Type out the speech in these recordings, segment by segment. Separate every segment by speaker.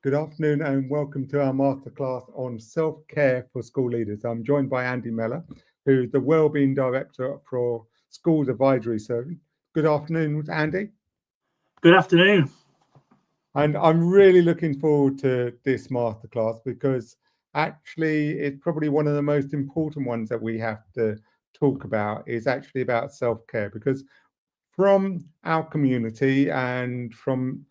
Speaker 1: Good afternoon and welcome to our masterclass on self-care for school leaders. I'm joined by Andy Mellor, who's the Wellbeing Director for Schools Advisory Service. Good afternoon, Andy.
Speaker 2: Good afternoon.
Speaker 1: And I'm really looking forward to this masterclass because actually it's probably one of the most important ones that we have to talk about is actually about self-care, because from our community and from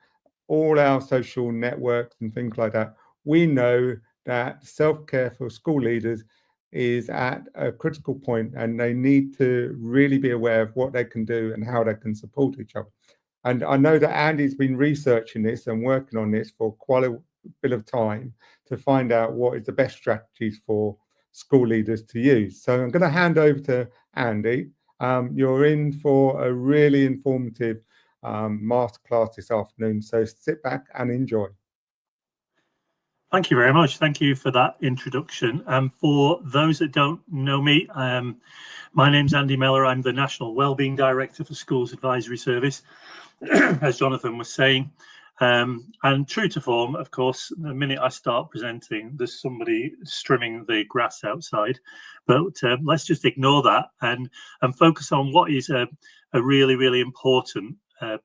Speaker 1: all our social networks and things like that, we know that self-care for school leaders is at a critical point and they need to really be aware of what they can do and how they can support each other. And I know that Andy's been researching this and working on this for quite a bit of time to find out what is the best strategies for school leaders to use. So I'm going to hand over to Andy. You're in for a really informative masterclass this afternoon, so sit back and enjoy.
Speaker 2: Thank you very much. Thank you for that introduction. For those that don't know me, my name's Andy Mellor. I'm the National Wellbeing Director for Schools Advisory Service, as Jonathan was saying. And true to form, of course, the minute I start presenting, there's somebody trimming the grass outside. But let's just ignore that and focus on what is a really, really important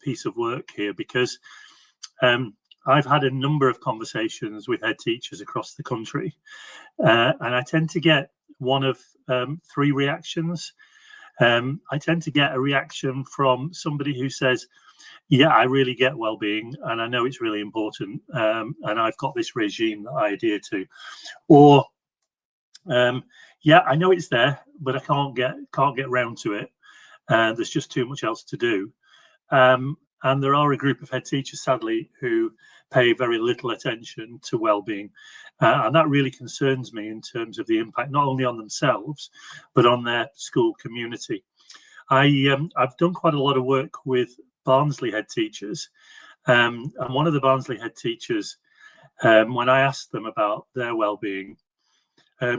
Speaker 2: piece of work here, because I've had a number of conversations with head teachers across the country, and I tend to get one of three reactions. I tend to get a reaction from somebody who says, yeah, I really get well-being and I know it's really important, and I've got this regime that I adhere to. Or yeah, I know it's there, but I can't get round to it. There's just too much else to do. And there are a group of head teachers, sadly, who pay very little attention to well-being. And that really concerns me in terms of the impact, not only on themselves, but on their school community. I've done quite a lot of work with Barnsley head teachers. And one of the Barnsley head teachers, when I asked them about their well-being,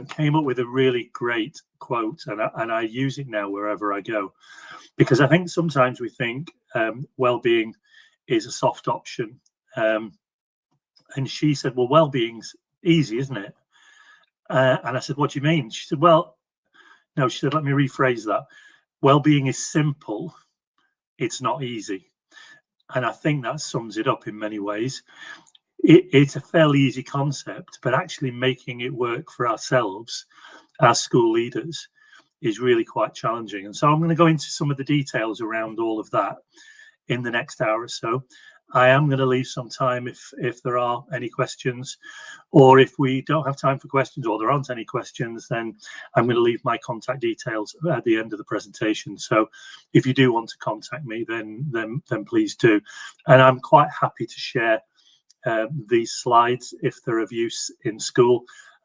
Speaker 2: came up with a really great quote, and I use it now wherever I go, because I think sometimes we think well-being is a soft option. And she said, well, well-being's easy, isn't it? And I said, what do you mean? She said, well, no, she said, let me rephrase that. Well-being is simple, it's not easy. And I think that sums it up in many ways. It's a fairly easy concept, but actually making it work for ourselves as school leaders is really quite challenging. And so I'm going to go into some of the details around all of that in the next hour or so. I am going to leave some time if there are any questions, or if we don't have time for questions or there aren't any questions, then I'm going to leave my contact details at the end of the presentation. So if you do want to contact me, then please do. And I'm quite happy to share these slides if they're of use in school.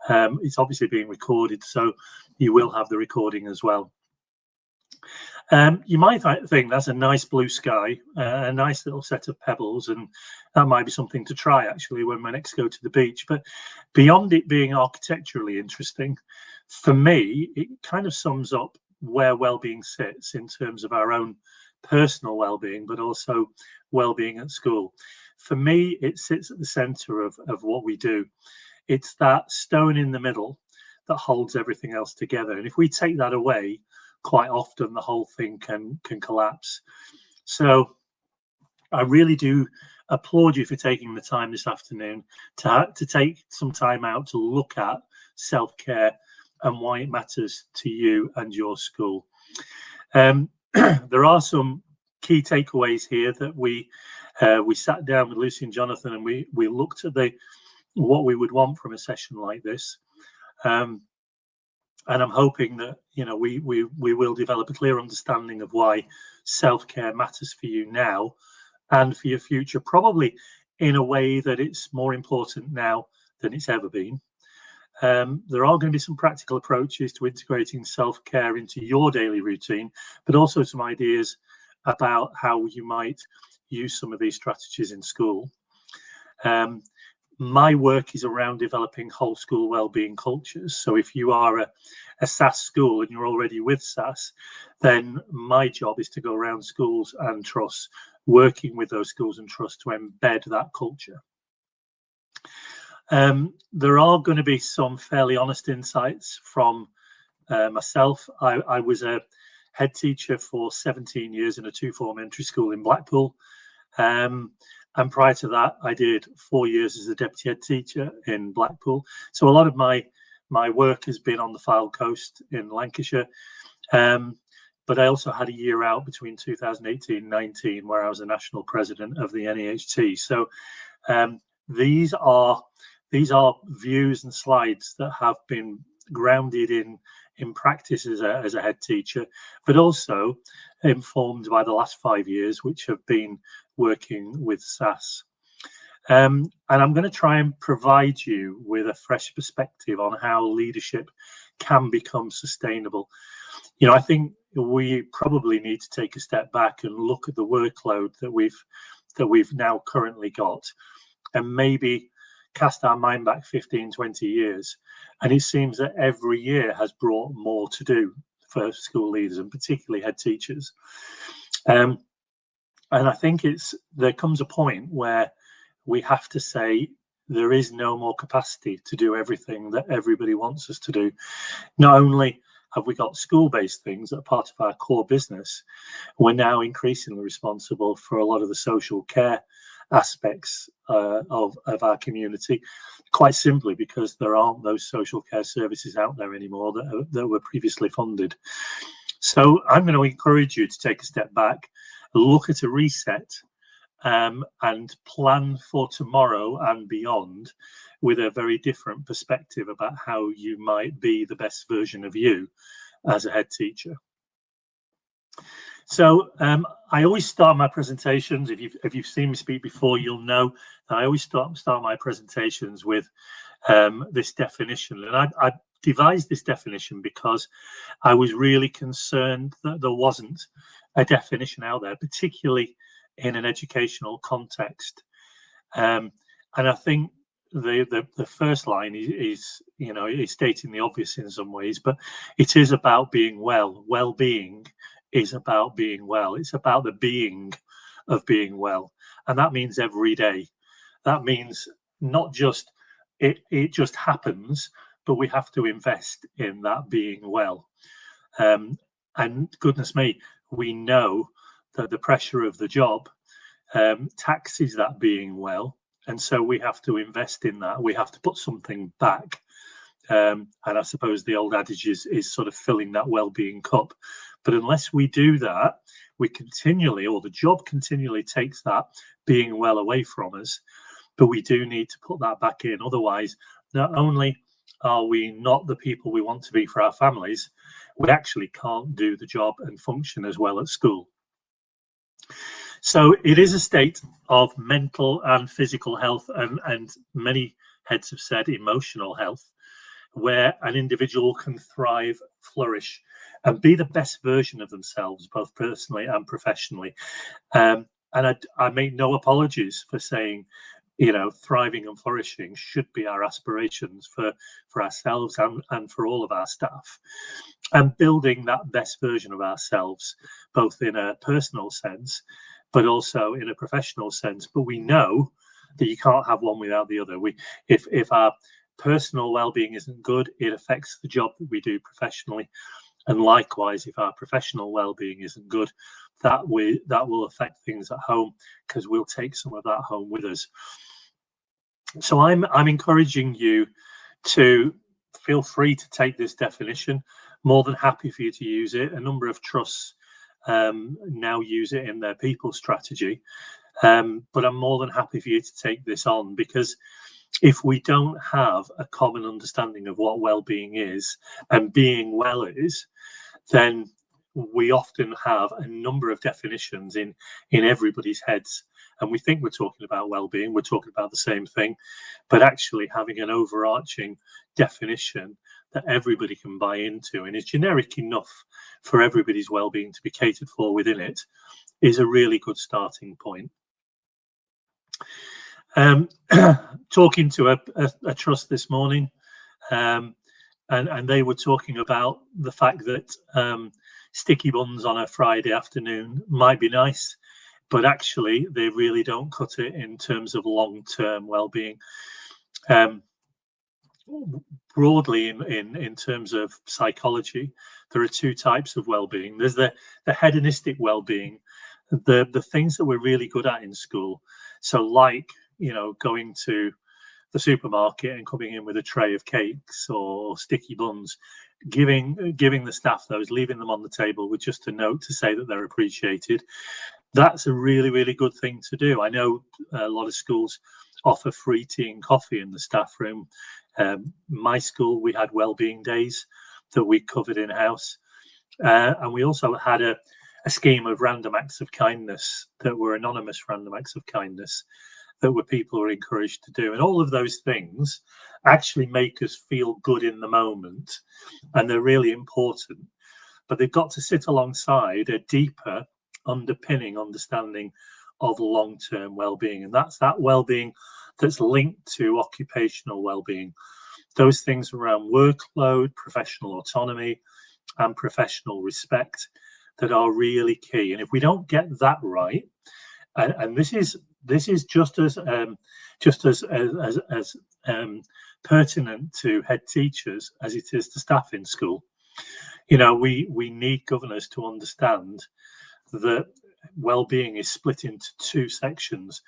Speaker 2: It's obviously being recorded, so you will have the recording as well. You might think that's a nice blue sky, a nice little set of pebbles, and that might be something to try actually when we next go to the beach. But beyond it being architecturally interesting, for me, it kind of sums up where well-being sits in terms of our own personal well-being, but also well-being at school. For me, it sits at the center of what we do. It's that stone in the middle that holds everything else together. And if we take that away, quite often the whole thing can collapse. So I really do applaud you for taking the time this afternoon to take some time out to look at self-care and why it matters to you and your school. There are some key takeaways here that we sat down with Lucy and Jonathan and we looked at what we would want from a session like this. And I'm hoping that, you know, we will develop a clear understanding of why self-care matters for you now and for your future, probably in a way that it's more important now than it's ever been. There are going to be some practical approaches to integrating self-care into your daily routine, but also some ideas about how you might use some of these strategies in school. My work is around developing whole school wellbeing cultures. So if you are a SAS school and you're already with SAS, then my job is to go around schools and trusts, working with those schools and trusts to embed that culture. There are going to be some fairly honest insights from myself. I was a head teacher for 17 years in a 2-form entry school in Blackpool. And prior to that, I did 4 years as a deputy head teacher in Blackpool. So a lot of my work has been on the Fylde Coast in Lancashire. But I also had a year out between 2018-19 where I was a national president of the NEHT. So these are views and slides that have been grounded in practice as a head teacher, but also informed by the last 5 years, which have been working with SAS. And I'm going to try and provide you with a fresh perspective on how leadership can become sustainable. You know, I think we probably need to take a step back and look at the workload that we've now currently got, and maybe cast our mind back 15-20 years, and it seems that every year has brought more to do for school leaders and particularly head teachers. And I think there comes a point where we have to say there is no more capacity to do everything that everybody wants us to do. Not only have we got school-based things that are part of our core business, we're now increasingly responsible for a lot of the social care aspects of our community, quite simply because there aren't those social care services out there anymore that were previously funded. So I'm going to encourage you to take a step back, look at a reset, and plan for tomorrow and beyond with a very different perspective about how you might be the best version of you as a head teacher. So I always start my presentations, if you've seen me speak before, you'll know that I always start my presentations with this definition. And I devised this definition because I was really concerned that there wasn't a definition out there, particularly in an educational context. And I think the first line is stating the obvious in some ways, but it is about being well. Well-being is about being well. It's about the being of being well. And that means every day. That means not just it just happens, but we have to invest in that being well. And goodness me, we know that the pressure of the job taxes that being well. And so we have to invest in that. We have to put something back. And I suppose the old adage is sort of filling that well-being cup. But unless we do that, we continually, or the job continually takes that being well away from us. But we do need to put that back in. Otherwise, not only are we not the people we want to be for our families, we actually can't do the job and function as well at school. So it is a state of mental and physical health, and many heads have said emotional health, where an individual can thrive, flourish, and be the best version of themselves, both personally and professionally. And I make no apologies for saying, thriving and flourishing should be our aspirations for ourselves and for all of our staff. And building that best version of ourselves, both in a personal sense, but also in a professional sense. But we know that you can't have one without the other. If our personal well-being isn't good, it affects the job that we do professionally. And likewise, if our professional well-being isn't good, that will affect things at home, because we'll take some of that home with us. So I'm encouraging you to feel free to take this definition. More than happy for you to use it. A number of trusts now use it in their people strategy, but I'm more than happy for you to take this on, because if we don't have a common understanding of what well-being is and being well is, then we often have a number of definitions in everybody's heads, and we think we're talking about well-being, we're talking about the same thing, but actually having an overarching definition that everybody can buy into and is generic enough for everybody's well-being to be catered for within it is a really good starting point. Talking to a trust this morning, and they were talking about the fact that sticky buns on a Friday afternoon might be nice, but actually they really don't cut it in terms of long-term well-being. Broadly, in terms of psychology, there are two types of well-being. There's the hedonistic well-being, the things that we're really good at in school. So like, going to the supermarket and coming in with a tray of cakes or sticky buns, giving the staff those, leaving them on the table with just a note to say that they're appreciated. That's a really, really good thing to do. I know a lot of schools offer free tea and coffee in the staff room. My school, we had wellbeing days that we covered in-house. And we also had a scheme of random acts of kindness that were anonymous random acts of kindness that were people were encouraged to do. And all of those things actually make us feel good in the moment, and they're really important. But they've got to sit alongside a deeper underpinning understanding of long-term well-being, and that's that well-being that's linked to occupational well-being. Those things around workload, professional autonomy, and professional respect that are really key. And if we don't get that right, and this is just as pertinent to head teachers as it is to staff in school. We need governors to understand that well-being is split into two sections,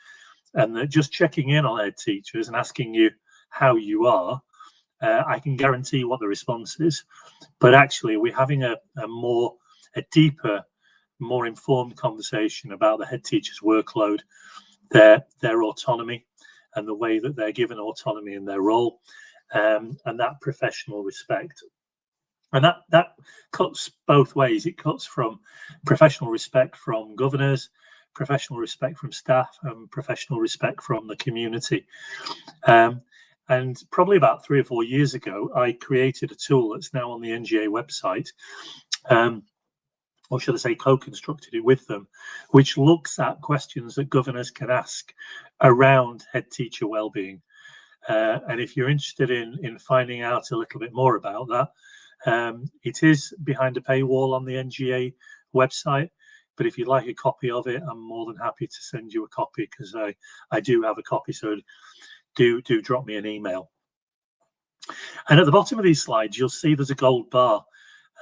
Speaker 2: and that just checking in on head teachers and asking you how you are, I can guarantee what the response is, but actually we're having a deeper, more informed conversation about the head teacher's workload, their autonomy, and the way that they're given autonomy in their role, and that professional respect. And that cuts both ways. It cuts from professional respect from governors, professional respect from staff, and professional respect from the community. And probably about 3 or 4 years ago, I created a tool that's now on the NGA website, or should I say co-constructed it with them, which looks at questions that governors can ask around head teacher wellbeing. And if you're interested in finding out a little bit more about that, it is behind a paywall on the NGA website. But if you'd like a copy of it, I'm more than happy to send you a copy, because I do have a copy. So do drop me an email. And at the bottom of these slides, you'll see there's a gold bar.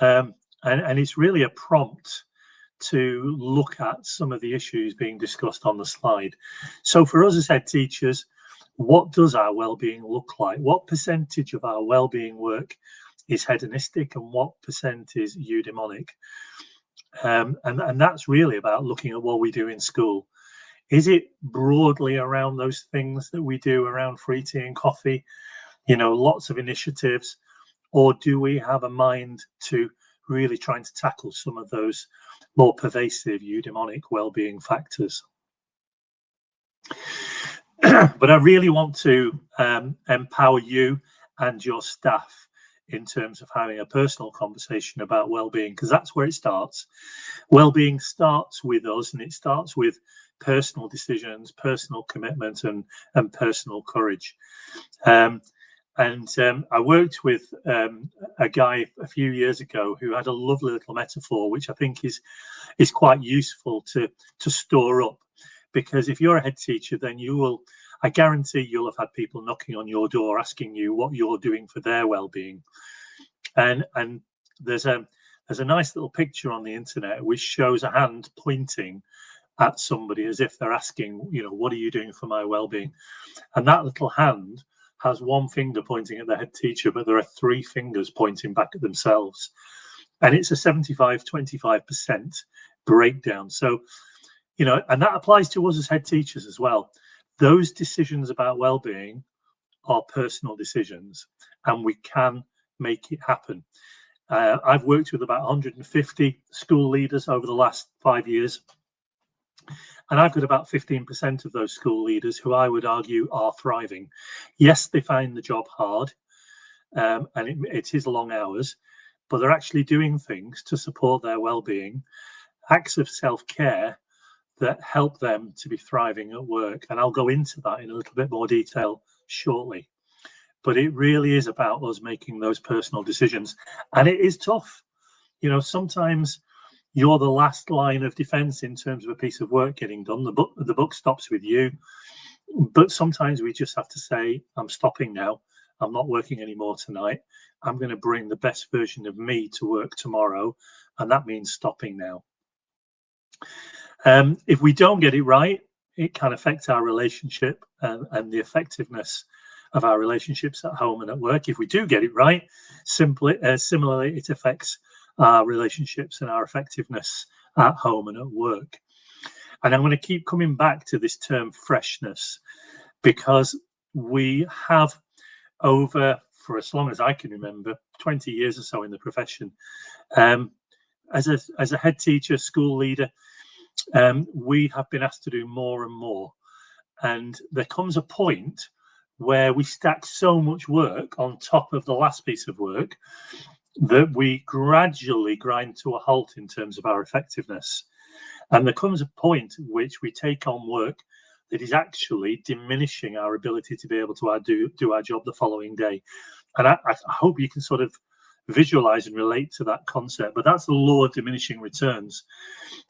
Speaker 2: And it's really a prompt to look at some of the issues being discussed on the slide. So for us as head teachers, what does our well-being look like? What percentage of our well-being work is hedonistic and what percent is eudaimonic? And that's really about looking at what we do in school. Is it broadly around those things that we do around free tea and coffee, lots of initiatives, or do we have a mind to really trying to tackle some of those more pervasive eudaimonic well-being factors? But I really want to empower you and your staff in terms of having a personal conversation about well-being, because that's where it starts. Well-being starts with us, and it starts with personal decisions, personal commitment, and personal courage. I worked with a guy a few years ago who had a lovely little metaphor, which I think is quite useful to store up, because if you're a head teacher, then I guarantee you'll have had people knocking on your door asking you what you're doing for their well-being. And there's a nice little picture on the internet which shows a hand pointing at somebody as if they're asking, what are you doing for my well-being? And that little hand has one finger pointing at the head teacher, but there are 3 fingers pointing back at themselves. And it's a 75-25% breakdown. So, and that applies to us as head teachers as well. Those decisions about well-being are personal decisions, and we can make it happen. I've worked with about 150 school leaders over the last 5 years, and I've got about 15% of those school leaders who I would argue are thriving. Yes, they find the job hard, and it is long hours, but they're actually doing things to support their well-being, acts of self-care that help them to be thriving at work. And I'll go into that in a little bit more detail shortly. But it really is about us making those personal decisions. And it is tough. Sometimes you're the last line of defense in terms of a piece of work getting done. The book stops with you. But sometimes we just have to say, I'm stopping now. I'm not working anymore tonight. I'm going to bring the best version of me to work tomorrow. And that means stopping now. If we don't get it right, it can affect our relationship and the effectiveness of our relationships at home and at work. If we do get it right, similarly, it affects our relationships and our effectiveness at home and at work. And I'm going to keep coming back to this term freshness, because we have, over, for as long as I can remember, 20 years or so in the profession, as a head teacher, school leader, we have been asked to do more and more. And there comes a point where we stack so much work on top of the last piece of work that we gradually grind to a halt in terms of our effectiveness. And there comes a point at which we take on work that is actually diminishing our ability to be able to do our job the following day. And I hope you can sort of visualize and relate to that concept, but that's the law of diminishing returns.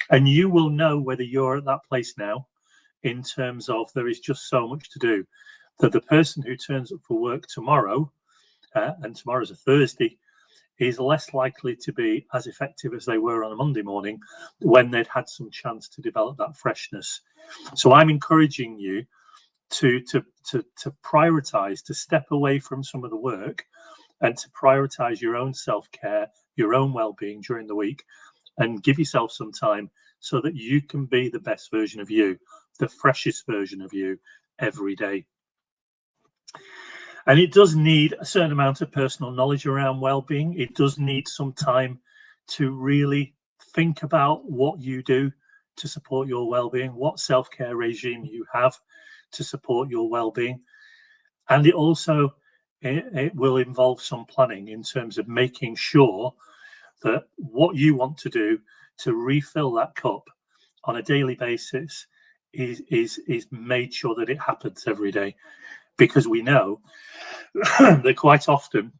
Speaker 2: And you will know whether you're at that place now, in terms of there is just so much to do, that the person who turns up for work tomorrow, and tomorrow's a Thursday, is less likely to be as effective as they were on a Monday morning when they'd had some chance to develop that freshness. So I'm encouraging you to prioritize, to step away from some of the work and to prioritize your own self-care, your own well-being during the week, and give yourself some time so that you can be the best version of you, the freshest version of you every day. And it does need a certain amount of personal knowledge around well-being. It does need some time to really think about what you do to support your well-being, what self-care regime you have to support your well-being. And it also, it will involve some planning in terms of making sure that what you want to do to refill that cup on a daily basis is made sure that it happens every day. Because we know that quite often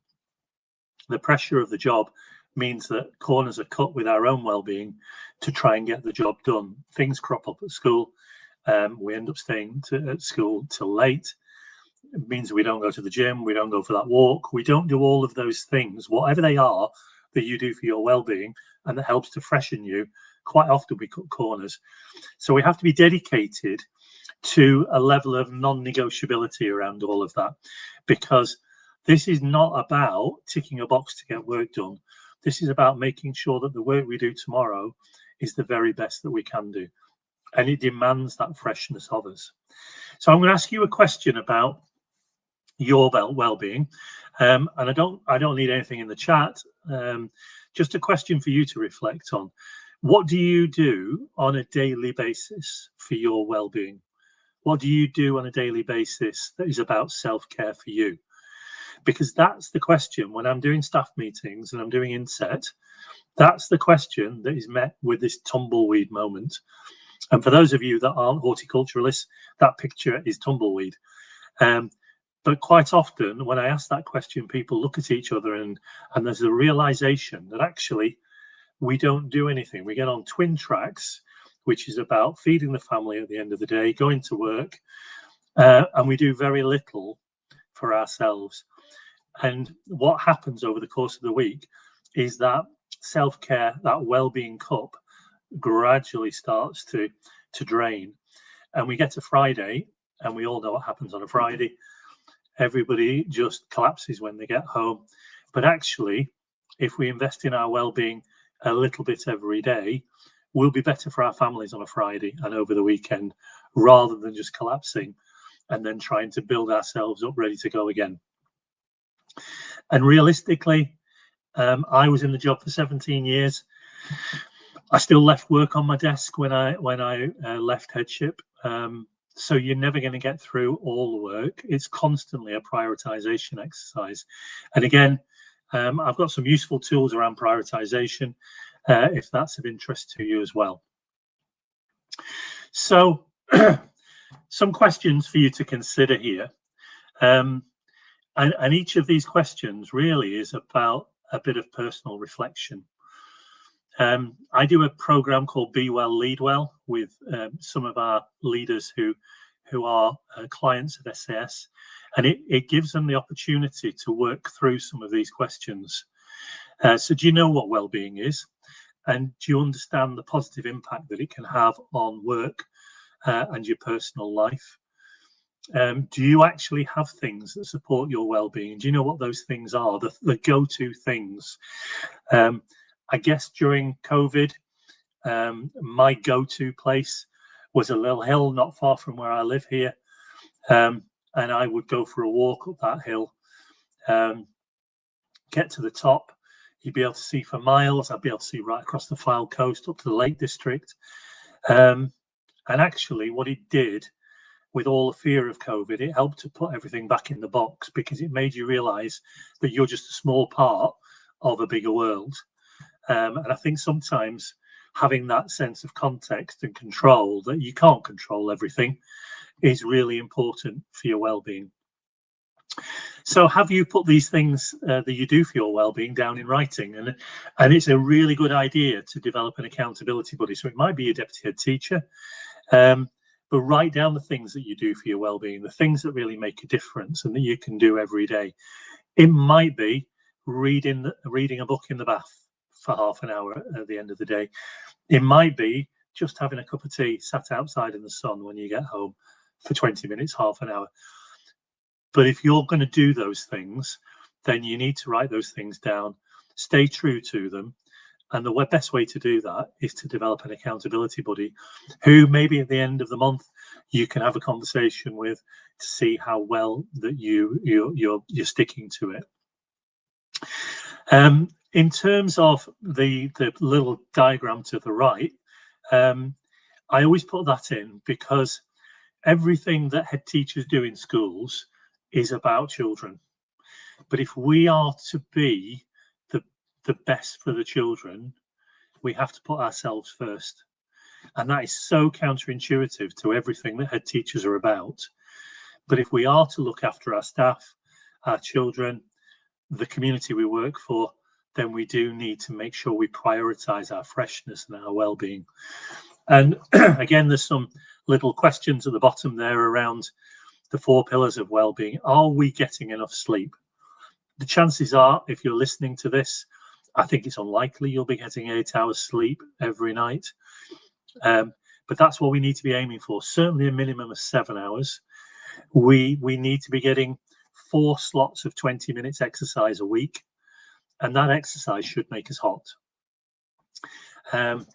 Speaker 2: the pressure of the job means that corners are cut with our own well-being to try and get the job done. Things crop up at school. We end up staying at school till late. It means we don't go to the gym. We don't go for that walk. We don't do all of those things, whatever they are, that you do for your well-being and that helps to freshen you. Quite often we cut corners. So we have to be dedicated to a level of non-negotiability around all of that, because this is not about ticking a box to get work done. This is about making sure that the work we do tomorrow is the very best that we can do, and it demands that freshness of us. So I'm going to ask you a question about your well-being, and I don't need anything in the chat, just a question for you to reflect on. What do you do on a daily basis for your well-being? What do you do on a daily basis that is about self-care for you? Because that's the question when I'm doing staff meetings and I'm doing inset. That's the question that is met with this tumbleweed moment. And for those of you that aren't horticulturalists, that picture is tumbleweed. But quite often when I ask that question, people look at each other and there's a realization that actually we don't do anything. We get on twin tracks, which is about feeding the family at the end of the day, going to work, and we do very little for ourselves. And what happens over the course of the week is that self-care, that well-being cup gradually starts to drain. And we get to Friday, and we all know what happens on a Friday. Everybody just collapses when they get home. But actually, if we invest in our well-being a little bit every day, we'll be better for our families on a Friday and over the weekend, rather than just collapsing and then trying to build ourselves up ready to go again. And realistically, I was in the job for 17 years. I still left work on my desk when I left headship. So you're never going to get through all the work. It's constantly a prioritization exercise. And again, I've got some useful tools around prioritization, if that's of interest to you as well. So some questions for you to consider here. And each of these questions really is about a bit of personal reflection. I do a program called Be Well, Lead Well with some of our leaders who who are clients of SAS, and it gives them the opportunity to work through some of these questions. So do you know what wellbeing is? And do you understand the positive impact that it can have on work and your personal life? Do you actually have things that support your well-being? Do you know what those things are, the go-to things? I guess during COVID, my go-to place was a little hill not far from where I live here, and I would go for a walk up that hill, get to the top. You'd be able to see for miles. I'd be able to see right across the Fylde coast up to the Lake District. And actually what it did, with all the fear of COVID, it helped to put everything back in the box, because it made you realise that you're just a small part of a bigger world. And I think sometimes having that sense of context and control, that you can't control everything, is really important for your well-being. So have you put these things that you do for your well-being down in writing? And it's a really good idea to develop an accountability buddy. So it might be your deputy head teacher, but write down the things that you do for your well-being, the things that really make a difference and that you can do every day. It might be reading a book in the bath for half an hour at the end of the day. It might be just having a cup of tea sat outside in the sun when you get home for 20 minutes, half an hour. But if you're going to do those things, then you need to write those things down, stay true to them. And the best way to do that is to develop an accountability buddy who maybe at the end of the month you can have a conversation with to see how well that you're sticking to it. In terms of the little diagram to the right, I always put that in because everything that head teachers do in schools is about children. But if we are to be the best for the children, we have to put ourselves first. And that is so counterintuitive to everything that head teachers are about. But if we are to look after our staff, our children, the community we work for, then we do need to make sure we prioritise our freshness and our well-being. And again, there's some little questions at the bottom there around the 4 pillars of well-being. Are we getting enough sleep? The chances are, if you're listening to this, I think it's unlikely you'll be getting 8 hours sleep every night. But that's what we need to be aiming for. Certainly a minimum of 7 hours. We need to be getting 4 slots of 20 minutes exercise a week. And that exercise should make us hot. And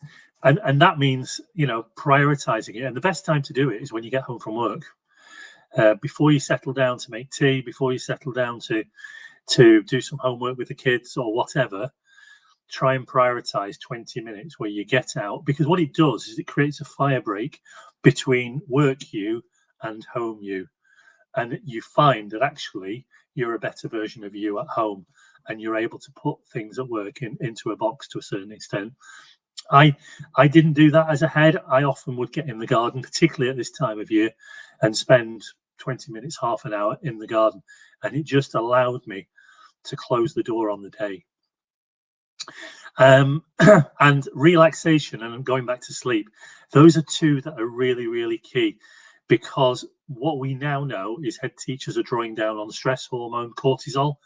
Speaker 2: that means, prioritizing it. And the best time to do it is when you get home from work. Before you settle down to make tea, before you settle down to do some homework with the kids or whatever, try and prioritize 20 minutes where you get out, because what it does is it creates a fire break between work you and home you. And you find that actually you're a better version of you at home, and you're able to put things at work into a box to a certain extent. I didn't do that as a head. I often would get in the garden, particularly at this time of year, and spend 20 minutes, half an hour in the garden. And it just allowed me to close the door on the day. And relaxation and going back to sleep, those are 2 that are really, really key, because what we now know is head teachers are drawing down on the stress hormone cortisol,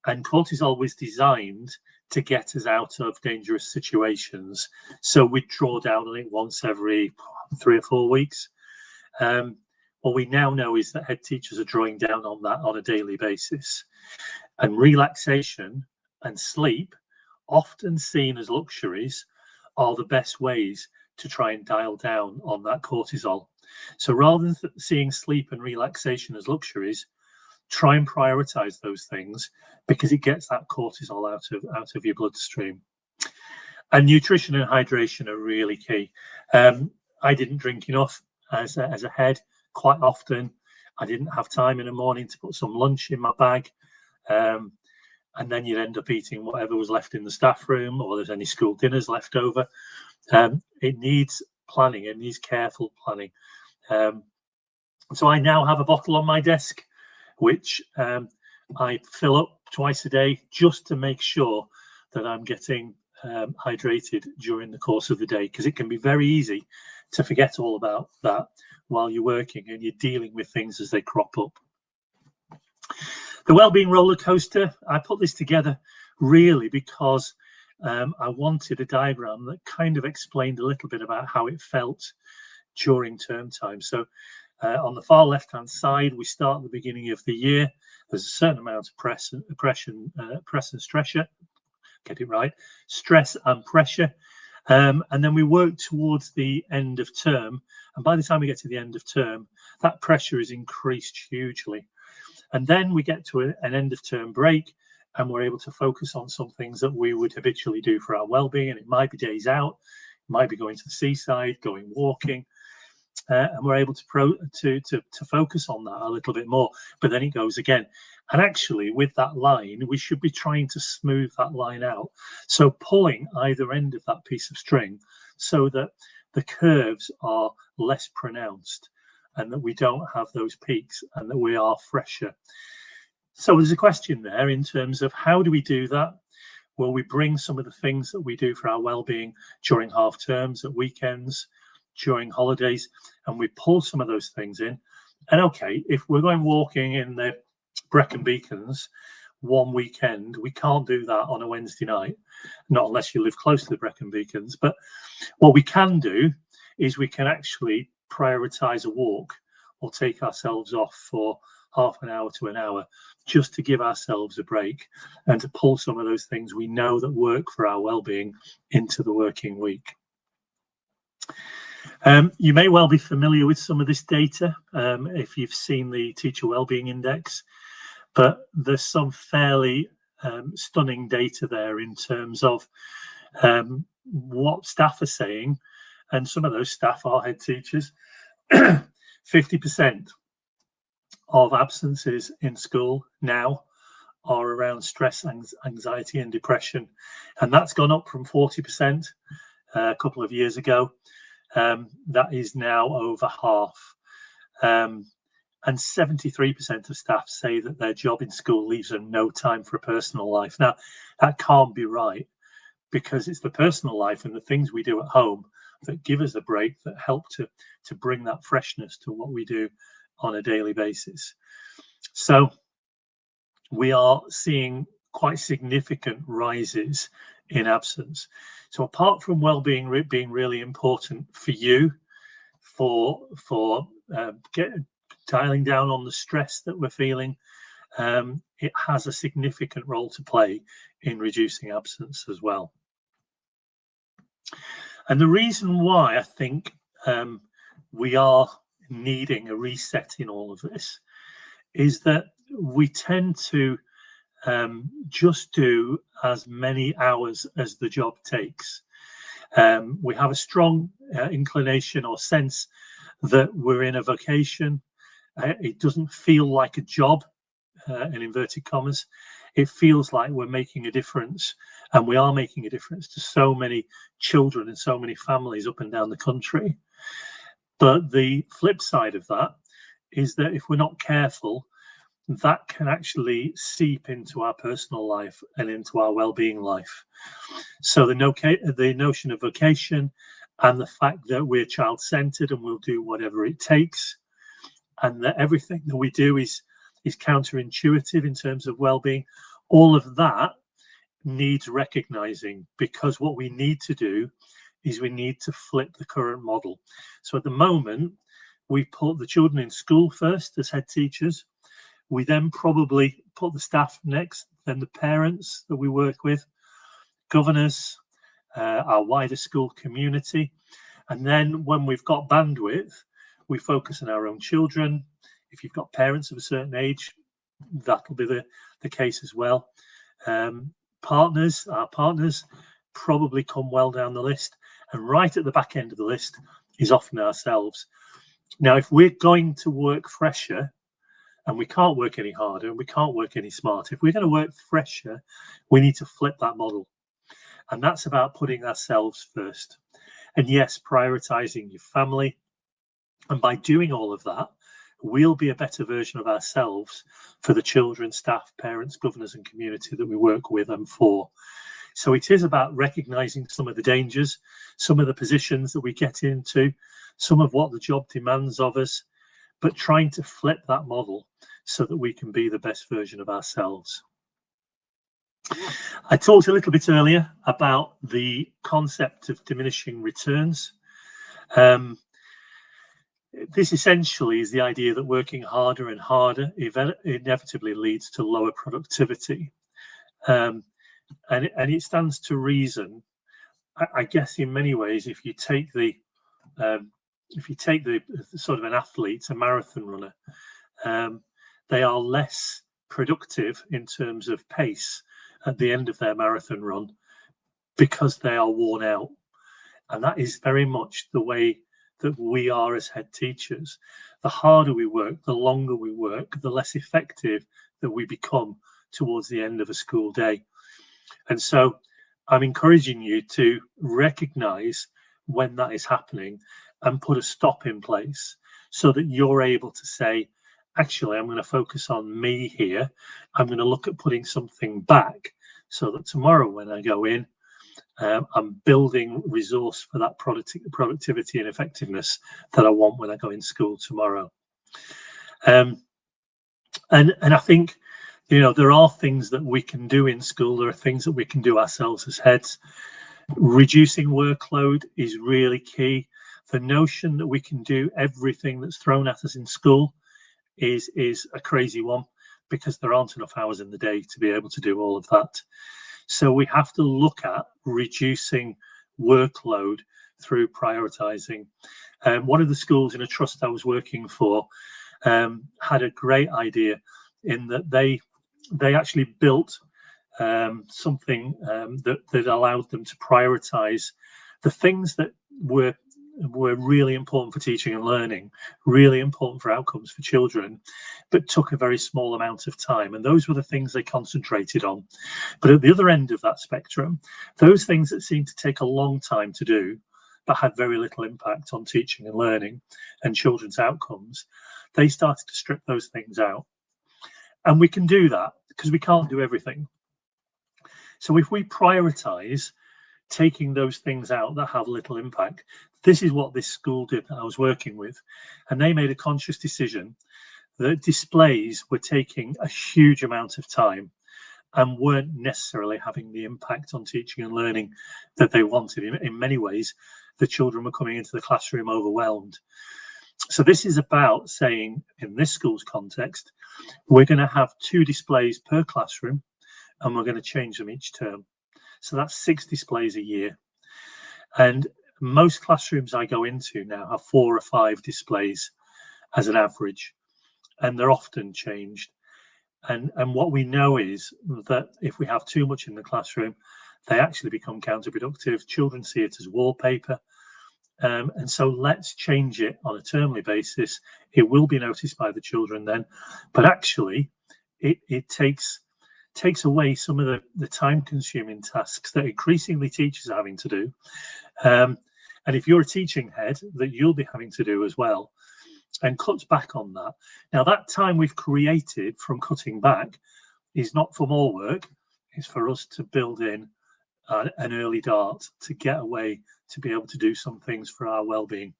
Speaker 2: and cortisol was designed to get us out of dangerous situations. So we draw down on it once every 3 or 4 weeks. What we now know is that head teachers are drawing down on that on a daily basis. And relaxation and sleep, often seen as luxuries, are the best ways to try and dial down on that cortisol. So rather than seeing sleep and relaxation as luxuries, try and prioritize those things, because it gets that cortisol out of your bloodstream. And nutrition and hydration are really key. I didn't drink enough as a head quite often. I didn't have time in the morning to put some lunch in my bag. And then you'd end up eating whatever was left in the staff room, or there's any school dinners left over. It needs planning. It needs careful planning. So I now have a bottle on my desk, which I fill up twice a day, just to make sure that I'm getting hydrated during the course of the day, because it can be very easy to forget all about that while you're working and you're dealing with things as they crop up. The Wellbeing roller coaster, I put this together really because I wanted a diagram that kind of explained a little bit about how it felt during term time. So on the far left hand side, we start at the beginning of the year. There's a certain amount of press and stress, get it right, stress and pressure. And then we work towards the end of term. And by the time we get to the end of term, that pressure is increased hugely. And then we get to an end of term break, and we're able to focus on some things that we would habitually do for our well-being. And it might be days out, it might be going to the seaside, going walking, and we're able to focus on that a little bit more. But then it goes again. And actually, with that line, we should be trying to smooth that line out. So pulling either end of that piece of string so that the curves are less pronounced and that we don't have those peaks and that we are fresher. So there's a question there in terms of how do we do that? Well, we bring some of the things that we do for our well-being during half terms, at weekends, during holidays, and we pull some of those things in. And okay, if we're going walking in the Brecon Beacons one weekend, we can't do that on a Wednesday night, not unless you live close to the Brecon Beacons. But what we can do is we can actually prioritise a walk or take ourselves off for half an hour to an hour just to give ourselves a break and to pull some of those things we know that work for our well-being into the working week. You may well be familiar with some of this data if you've seen the Teacher Wellbeing Index, but there's some fairly stunning data there in terms of what staff are saying, and some of those staff are head teachers. 50% of absences in school now are around stress, anxiety and depression, and that's gone up from 40% a couple of years ago. That is now over half, and 73% of staff say that their job in school leaves them no time for a personal life. Now, that can't be right, because it's the personal life and the things we do at home that give us a break, that help to bring that freshness to what we do on a daily basis. So we are seeing quite significant rises in absence. So apart from well-being being really important for you, for dialing down on the stress that we're feeling, it has a significant role to play in reducing absence as well. And the reason why I think we are needing a reset in all of this is that we tend to just do as many hours as the job takes. We have a strong inclination or sense that we're in a vocation. It doesn't feel like a job, in inverted commas. It feels like we're making a difference, and we are making a difference to so many children and so many families up and down the country. But the flip side of that is that if we're not careful, that can actually seep into our personal life and into our well-being life. So the notion of vocation and the fact that we're child-centered and we'll do whatever it takes, and that everything that we do is counterintuitive in terms of well-being, all of that needs recognizing, because what we need to do is we need to flip the current model. So at the moment, we put the children in school first as head teachers. We then probably put the staff next, then the parents that we work with, governors, our wider school community. And then when we've got bandwidth, we focus on our own children. If you've got parents of a certain age, that'll be the case as well. Our partners probably come well down the list. And right at the back end of the list is often ourselves. Now, if we're going to work fresher, and we can't work any harder and we can't work any smarter, if we're going to work fresher, we need to flip that model. And that's about putting ourselves first. And yes, prioritizing your family. And by doing all of that, we'll be a better version of ourselves for the children, staff, parents, governors and community that we work with and for. So it is about recognizing some of the dangers, some of the positions that we get into, some of what the job demands of us, but trying to flip that model so that we can be the best version of ourselves. I talked a little bit earlier about the concept of diminishing returns. This essentially is the idea that working harder and harder inevitably leads to lower productivity. And it stands to reason, I guess, in many ways. If you take the sort of an athlete, a marathon runner, they are less productive in terms of pace at the end of their marathon run because they are worn out. And that is very much the way that we are as head teachers. The harder we work, the longer we work, the less effective that we become towards the end of a school day. And so I'm encouraging you to recognize when that is happening and put a stop in place so that you're able to say, actually, I'm going to focus on me here. I'm going to look at putting something back so that tomorrow when I go in, I'm building resource for that productivity and effectiveness that I want when I go in school tomorrow. And I think, you know, there are things that we can do in school. There are things that we can do ourselves as heads. Reducing workload is really key. The notion that we can do everything that's thrown at us in school is a crazy one, because there aren't enough hours in the day to be able to do all of that. So we have to look at reducing workload through prioritising. One of the schools in a trust I was working for had a great idea in that they actually built something that allowed them to prioritise the things that were really important for teaching and learning, really important for outcomes for children, but took a very small amount of time. And those were the things they concentrated on. But at the other end of that spectrum, those things that seemed to take a long time to do, but had very little impact on teaching and learning and children's outcomes, they started to strip those things out. And we can do that because we can't do everything. So if we prioritise taking those things out that have little impact, this is what this school did that I was working with. And they made a conscious decision that displays were taking a huge amount of time and weren't necessarily having the impact on teaching and learning that they wanted. In many ways, the children were coming into the classroom overwhelmed. So this is about saying, in this school's context, we're going to have 2 displays per classroom and we're going to change them each term. So that's 6 displays a year. And most classrooms I go into now have 4 or 5 displays as an average, and they're often changed. And what we know is that if we have too much in the classroom, they actually become counterproductive. Children see it as wallpaper. And so let's change it on a termly basis. It will be noticed by the children then, but actually it takes away some of the time-consuming tasks that increasingly teachers are having to do. And if you're a teaching head, that you'll be having to do as well, and cuts back on that. Now, that time we've created from cutting back is not for more work. It's for us to build in an early dart to get away, to be able to do some things for our well-being.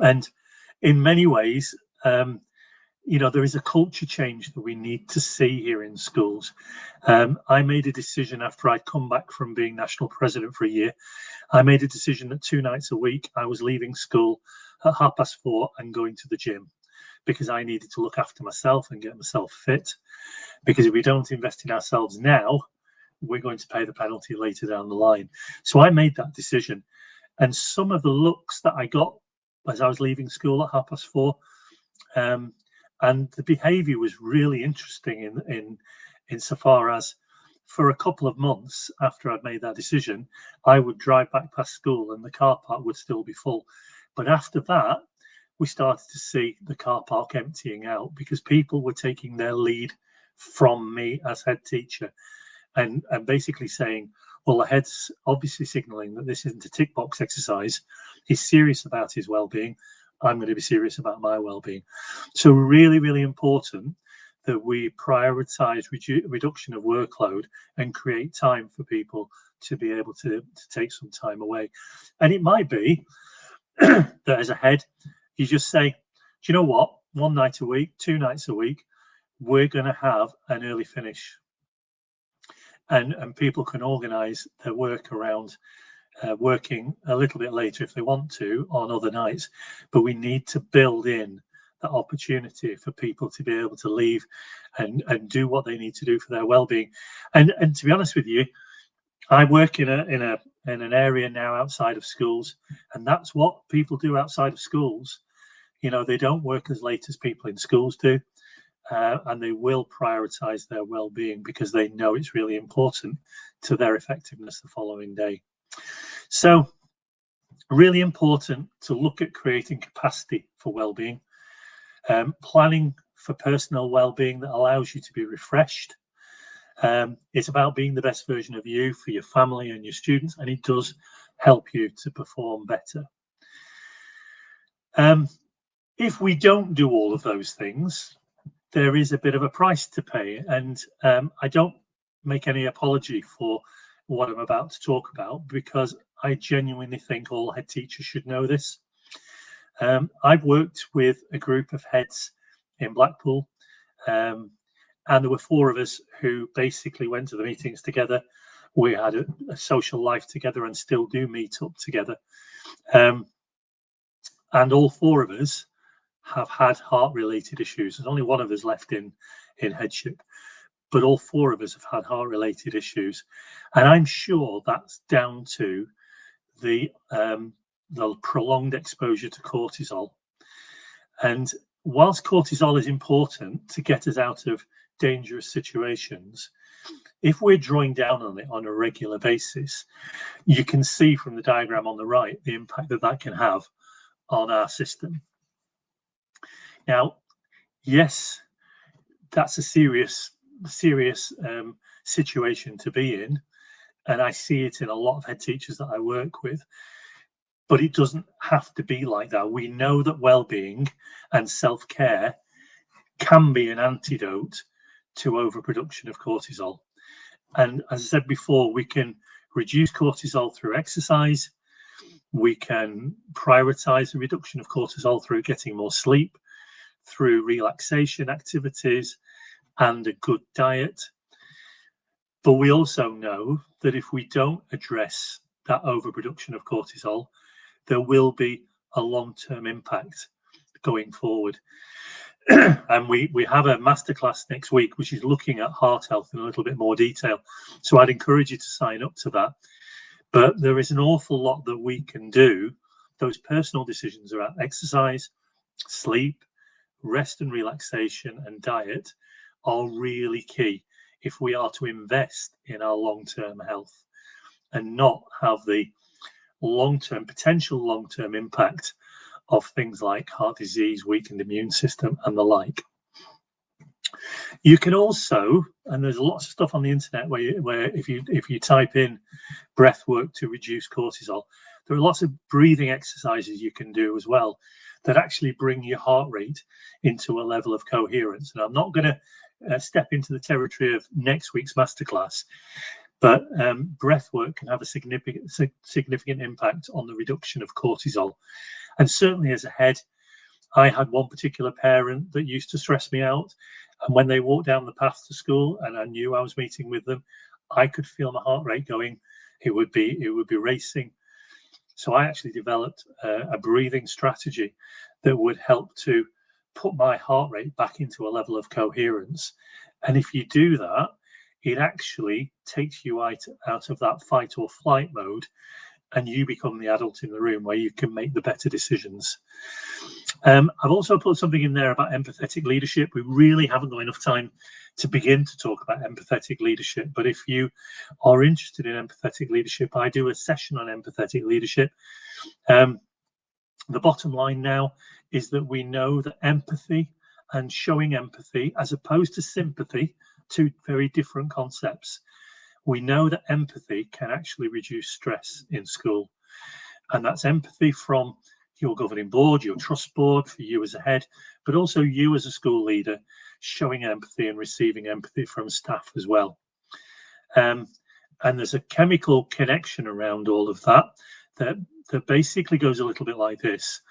Speaker 2: And in many ways, you know, there is a culture change that we need to see here in schools. I made a decision after I'd come back from being national president for a year. I made a decision that 2 nights a week I was leaving school at 4:30 and going to the gym, because I needed to look after myself and get myself fit. Because if we don't invest in ourselves now, we're going to pay the penalty later down the line. So I made that decision. And some of the looks that I got as I was leaving school at 4:30, and the behaviour was really interesting in so far as, for a couple of months after I'd made that decision, I would drive back past school and the car park would still be full. But after that, we started to see the car park emptying out because people were taking their lead from me as head teacher and basically saying, well, the head's obviously signalling that this isn't a tick box exercise. He's serious about his well-being. I'm going to be serious about my well-being. So really, really important that we prioritise reduction of workload and create time for people to be able to take some time away. And it might be that as a head, you just say, do you know what, 1 night a week, 2 nights a week, we're going to have an early finish. And people can organise their work around working a little bit later if they want to on other nights. But we need to build in that opportunity for people to be able to leave and do what they need to do for their well-being. And to be honest with you, I work in an area now outside of schools, and that's what people do outside of schools. You know, they don't work as late as people in schools do, and they will prioritise their well-being because they know it's really important to their effectiveness the following day. So really important to look at creating capacity for well-being, planning for personal well-being that allows you to be refreshed. It's about being the best version of you for your family and your students, and it does help you to perform better. If we don't do all of those things, there is a bit of a price to pay, and I don't make any apology for what I'm about to talk about, because I genuinely think all head teachers should know this. I've worked with a group of heads in Blackpool, and there were 4 of us who basically went to the meetings together. We had a social life together and still do meet up together. And all 4 of us have had heart-related issues. There's only 1 of us left in headship, but all 4 of us have had heart-related issues. And I'm sure that's down to the prolonged exposure to cortisol. And whilst cortisol is important to get us out of dangerous situations, if we're drawing down on it on a regular basis, you can see from the diagram on the right the impact that can have on our system. Now, yes, that's a serious situation to be in, and I see it in a lot of head teachers that I work with, but it doesn't have to be like that. We know that well-being and self-care can be an antidote to overproduction of cortisol. And as I said before, we can reduce cortisol through exercise. We can prioritize the reduction of cortisol through getting more sleep, through relaxation activities and a good diet. But we also know that if we don't address that overproduction of cortisol, there will be a long-term impact going forward. And we have a masterclass next week, which is looking at heart health in a little bit more detail. So I'd encourage you to sign up to that. But there is an awful lot that we can do. Those personal decisions around exercise, sleep, rest and relaxation, and diet are really key if we are to invest in our long-term health and not have the potential long-term impact of things like heart disease, weakened immune system, and the like. You can also, and there's lots of stuff on the internet where if you type in breath work to reduce cortisol, there are lots of breathing exercises you can do as well that actually bring your heart rate into a level of coherence. And I'm not going to step into the territory of next week's masterclass, but breath work can have a significant impact on the reduction of cortisol. And certainly as a head, I had one particular parent that used to stress me out. And when they walked down the path to school and I knew I was meeting with them, I could feel my heart rate going. It would be racing. So I actually developed a breathing strategy that would help to put my heart rate back into a level of coherence. And if you do that, it actually takes you out of that fight or flight mode, and you become the adult in the room where you can make the better decisions. I've also put something in there about empathetic leadership. We really haven't got enough time to begin to talk about empathetic leadership, but if you are interested in empathetic leadership, I do a session on empathetic leadership. The bottom line now is that we know that empathy and showing empathy, as opposed to sympathy, 2 very different concepts. We know that empathy can actually reduce stress in school, and that's empathy from your governing board, your trust board, for you as a head, but also you as a school leader, showing empathy and receiving empathy from staff as well. And there's a chemical connection around all of that that basically goes a little bit like this.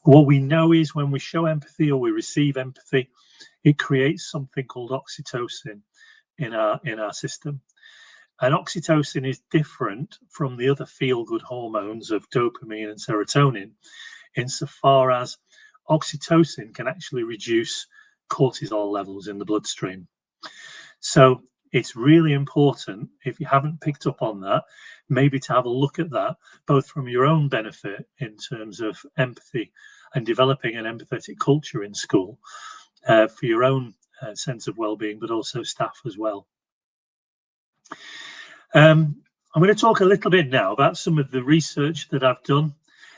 Speaker 2: What we know is when we show empathy or we receive empathy, it creates something called oxytocin in our system. And oxytocin is different from the other feel-good hormones of dopamine and serotonin, insofar as oxytocin can actually reduce cortisol levels in the bloodstream. So it's really important, if you haven't picked up on that, maybe to have a look at that, both from your own benefit in terms of empathy and developing an empathetic culture in school for your own sense of well-being, but also staff as well. I'm going to talk a little bit now about some of the research that I've done.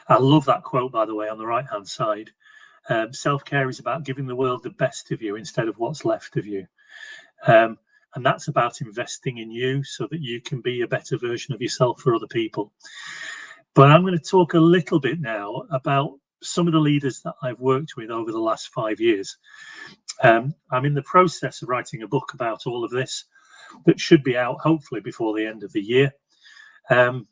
Speaker 2: I love that quote, by the way, on the right-hand side. Self-care is about giving the world the best of you instead of what's left of you. And that's about investing in you so that you can be a better version of yourself for other people. But I'm going to talk a little bit now about some of the leaders that I've worked with over the last 5 years. I'm in the process of writing a book about all of this that should be out hopefully before the end of the year. And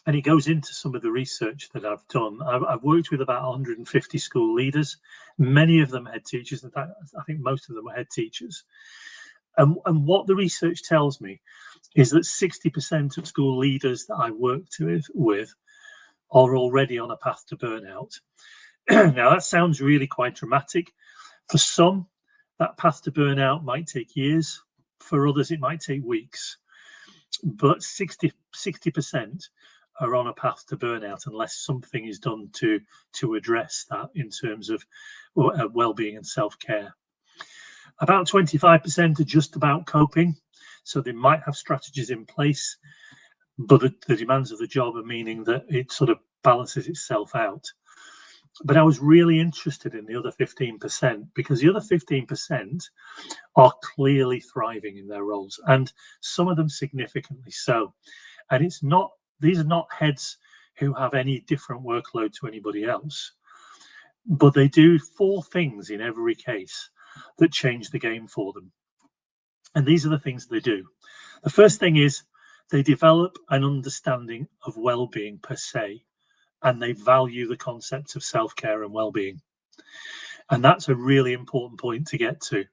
Speaker 2: it goes into some of the research that I've done. I've worked with about 150 school leaders, many of them head teachers. In fact, I think most of them are head teachers. And what the research tells me is that 60% of school leaders that I worked with are already on a path to burnout. Now, that sounds really quite dramatic. For some, that path to burnout might take years. For others, it might take weeks. But 60% are on a path to burnout unless something is done to address that in terms of well-being and self-care. About 25% are just about coping, so they might have strategies in place, but the demands of the job are meaning that it sort of balances itself out. But I was really interested in the other 15% because the other 15% are clearly thriving in their roles, and some of them significantly so. And these are not heads who have any different workload to anybody else, but they do 4 things in every case that change the game for them. And these are the things they do. The first thing is they develop an understanding of well-being per se, and they value the concept of self-care and well-being. And that's a really important point to get to,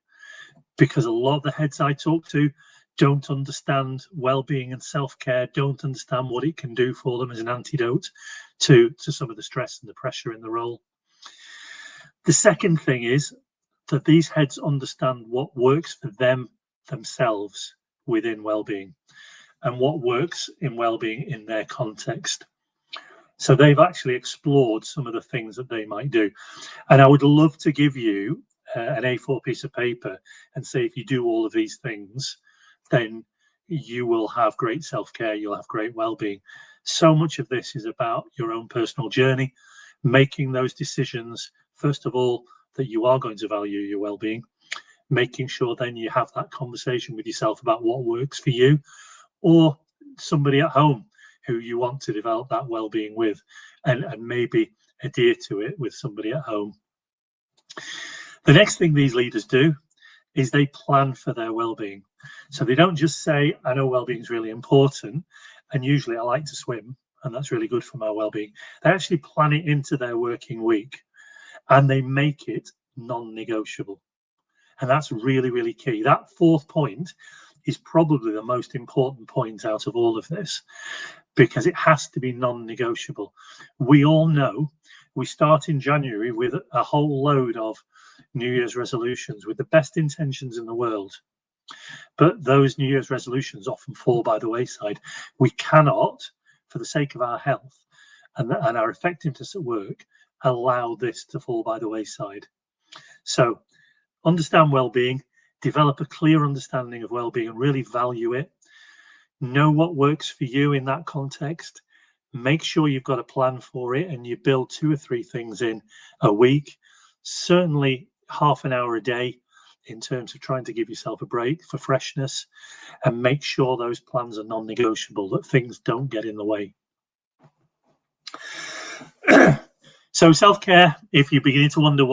Speaker 2: because a lot of the heads I talk to don't understand well-being and self-care, don't understand what it can do for them as an antidote to some of the stress and the pressure in the role. The second thing is that these heads understand what works for themselves within well-being and what works in well-being in their context. So they've actually explored some of the things that they might do. And I would love to give you an A4 piece of paper and say, if you do all of these things, then you will have great self-care, you'll have great well-being. So much of this is about your own personal journey, making those decisions, first of all, that you are going to value your well-being, making sure then you have that conversation with yourself about what works for you, or somebody at home who you want to develop that well-being with, and maybe adhere to it with somebody at home. The next thing these leaders do is they plan for their well-being. So they don't just say, I know well-being is really important, and usually I like to swim, and that's really good for my well-being. They actually plan it into their working week, and they make it non-negotiable. And that's really, really key. That 4th point is probably the most important point out of all of this, because it has to be non-negotiable. We all know we start in January with a whole load of New Year's resolutions with the best intentions in the world. But those New Year's resolutions often fall by the wayside. We cannot, for the sake of our health and our effectiveness at work, allow this to fall by the wayside. So understand well-being, develop a clear understanding of well-being and really value it. Know what works for you in that context. Make sure you've got a plan for it and you build 2 or 3 things in a week, certainly half an hour a day in terms of trying to give yourself a break for freshness, and make sure those plans are non-negotiable, that things don't get in the way. So self-care, if you're beginning to wonder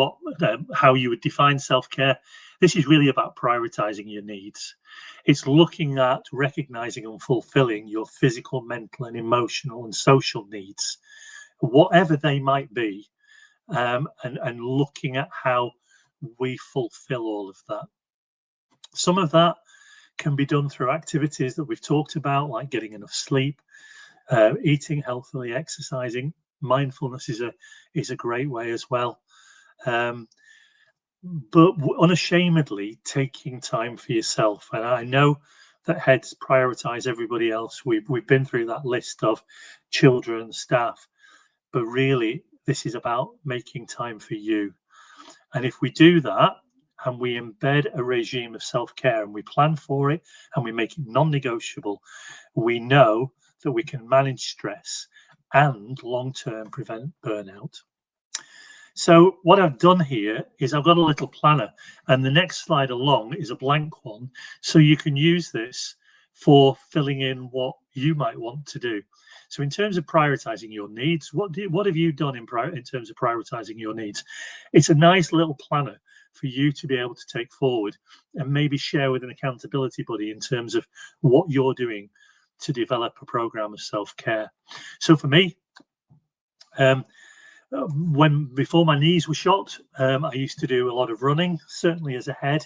Speaker 2: how you would define self-care, this is really about prioritizing your needs. It's looking at recognizing and fulfilling your physical, mental, and emotional and social needs, whatever they might be, and looking at how we fulfill all of that. Some of that can be done through activities that we've talked about, like getting enough sleep, eating healthily, exercising. Mindfulness is a great way as well. But unashamedly taking time for yourself. And I know that heads prioritize everybody else. We've been through that list of children, staff, but really this is about making time for you. And if we do that and we embed a regime of self-care and we plan for it and we make it non-negotiable, we know that we can manage stress and long-term prevent burnout. So what I've done here is I've got a little planner, and the next slide along is a blank one. So you can use this for filling in what you might want to do. So in terms of prioritizing your needs, what have you done in terms of prioritizing your needs? It's a nice little planner for you to be able to take forward and maybe share with an accountability buddy in terms of what you're doing to develop a program of self-care. So for me, before my knees were shot, I used to do a lot of running, certainly as a head.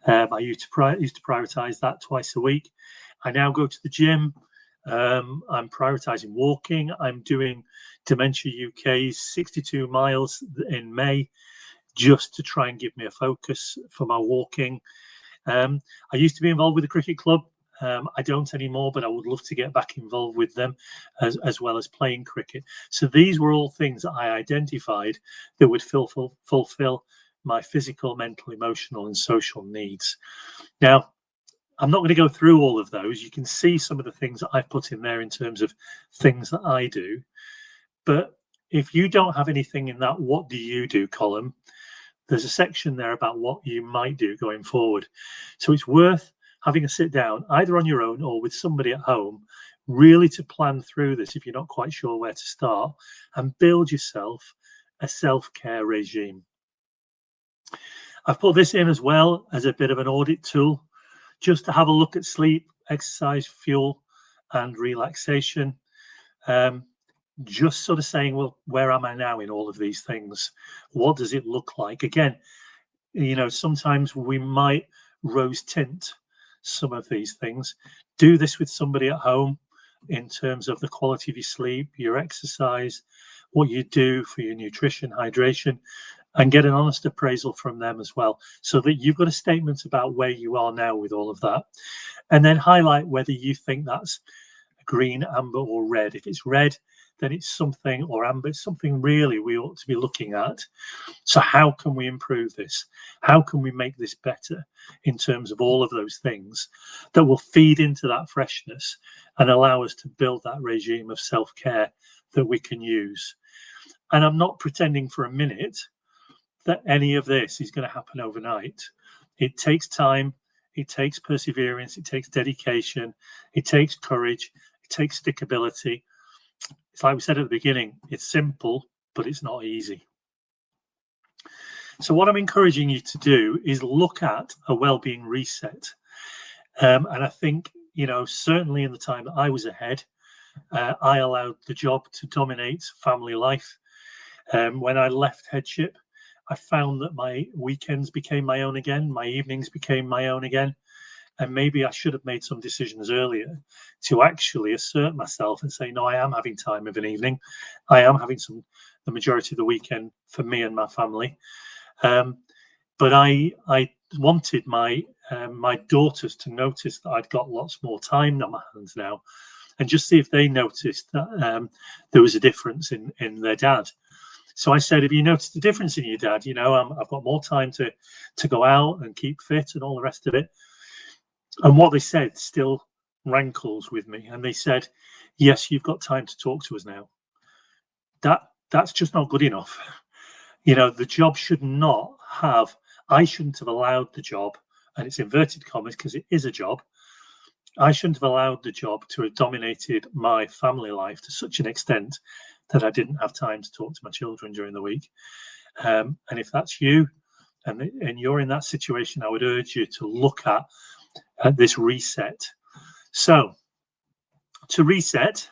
Speaker 2: I used to prioritize that twice a week. I now go to the gym. I'm prioritizing walking. I'm doing Dementia UK's 62 miles in May, just to try and give me a focus for my walking. I used to be involved with the cricket club. I don't anymore, but I would love to get back involved with them as well as playing cricket. So these were all things that I identified that would fulfill my physical, mental, emotional, and social needs. Now, I'm not going to go through all of those. You can see some of the things that I've put in there in terms of things that I do. But if you don't have anything in that what do you do column, there's a section there about what you might do going forward. So it's worth having a sit down, either on your own or with somebody at home, really to plan through this if you're not quite sure where to start, and build yourself a self-care regime. I've put this in as well as a bit of an audit tool, just to have a look at sleep, exercise, fuel, and relaxation. Just sort of saying, well, where am I now in all of these things? What does it look like? Again, sometimes we might rose tint some of these things. Do this with somebody at home in terms of the quality of your sleep, your exercise, what you do for your nutrition, hydration, and get an honest appraisal from them as well, so that you've got a statement about where you are now with all of that, and then highlight whether you think that's green, amber, or red. If it's red, then it's something, or amber, it's something really we ought to be looking at. So how can we improve this? How can we make this better in terms of all of those things that will feed into that freshness and allow us to build that regime of self-care that we can use? And I'm not pretending for a minute that any of this is going to happen overnight. It takes time, it takes perseverance, it takes dedication, it takes courage, it takes stickability. It's like we said at the beginning, it's simple, but it's not easy. So what I'm encouraging you to do is look at a wellbeing reset. And I think, certainly in the time that I was ahead, I allowed the job to dominate family life. When I left headship, I found that my weekends became my own again, my evenings became my own again. And maybe I should have made some decisions earlier to actually assert myself and say, no, I am having time of an evening. I am having the majority of the weekend for me and my family. But I wanted my daughters to notice that I'd got lots more time on my hands now, and just see if they noticed that there was a difference in their dad. So I said, have you noticed a difference in your dad? I've got more time to go out and keep fit and all the rest of it. And what they said still rankles with me. And they said, yes, you've got time to talk to us now. That's just not good enough. The job should not have, I shouldn't have allowed the job, and it's inverted commas because it is a job. I shouldn't have allowed the job to have dominated my family life to such an extent that I didn't have time to talk to my children during the week. And if that's you and you're in that situation, I would urge you to look at this reset. So to reset,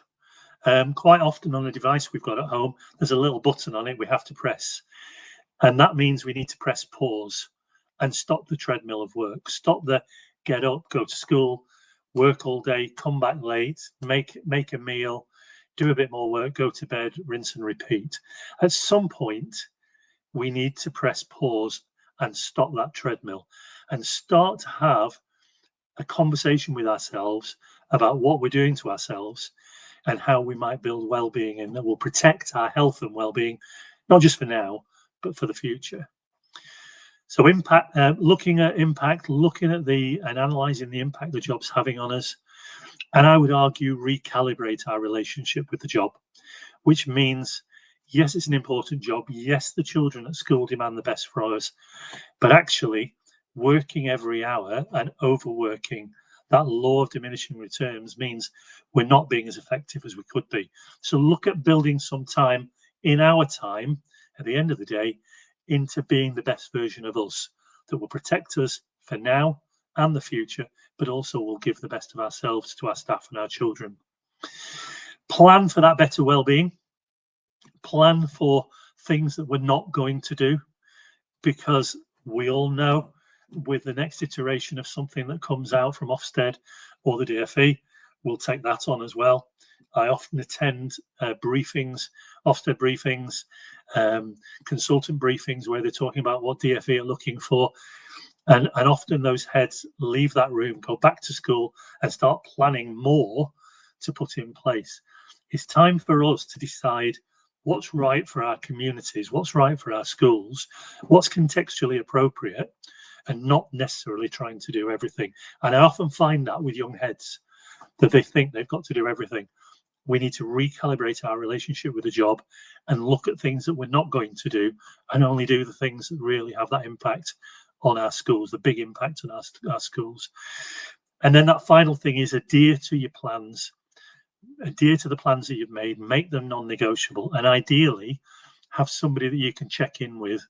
Speaker 2: quite often on a device we've got at home, there's a little button on it we have to press. And that means we need to press pause and stop the treadmill of work. Stop the get up, go to school, work all day, come back late, make a meal, do a bit more work, go to bed, rinse and repeat. At some point, we need to press pause and stop that treadmill and start to have a conversation with ourselves about what we're doing to ourselves and how we might build well-being and that will protect our health and well-being, not just for now, but for the future. So impact, looking at impact, looking at and analysing the impact the job's having on us. And I would argue recalibrate our relationship with the job, which means, yes, it's an important job. Yes, the children at school demand the best for us, but actually working every hour and overworking, that law of diminishing returns means we're not being as effective as we could be. So look at building some time in our time at the end of the day into being the best version of us that will protect us for now and the future, but also will give the best of ourselves to our staff and our children. Plan for that better well-being. Plan for things that we're not going to do, because we all know with the next iteration of something that comes out from Ofsted or the DfE, we'll take that on as well. I often attend briefings, Ofsted briefings, consultant briefings where they're talking about what DfE are looking for. And often those heads leave that room, go back to school and start planning more to put in place. It's time for us to decide what's right for our communities, what's right for our schools, what's contextually appropriate, and not necessarily trying to do everything. And I often find that with young heads, that they think they've got to do everything. We need to recalibrate our relationship with the job and look at things that we're not going to do and only do the things that really have that impact on our schools, the big impact on our schools. And then that final thing is adhere to your plans. Adhere to the plans that you've made, make them non-negotiable, and ideally have somebody that you can check in with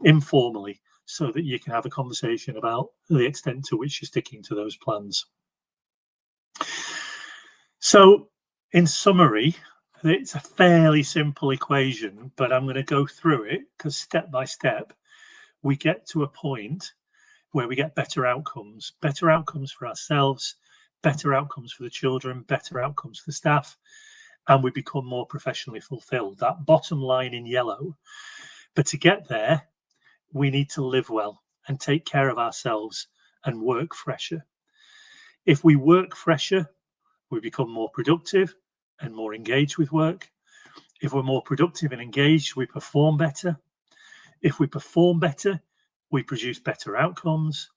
Speaker 2: informally so that you can have a conversation about the extent to which you're sticking to those plans. So in summary, it's a fairly simple equation, but I'm going to go through it because step by step, we get to a point where we get better outcomes for ourselves, better outcomes for the children, better outcomes for the staff, and we become more professionally fulfilled. That bottom line in yellow. But to get there, we need to live well and take care of ourselves and work fresher. If we work fresher, we become more productive and more engaged with work. If we're more productive and engaged, we perform better. If we perform better, we produce better outcomes.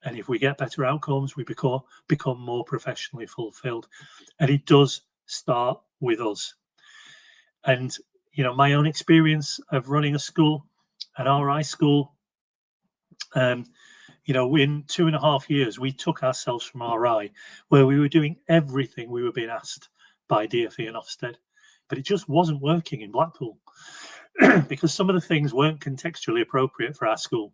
Speaker 2: And if we get better outcomes, we become more professionally fulfilled. And it does start with us. And, you know, my own experience of running a school, an RI school, you know, in 2.5 years, we took ourselves from RI, where we were doing everything we were being asked by DfE and Ofsted, but it just wasn't working in Blackpool because some of the things weren't contextually appropriate for our school.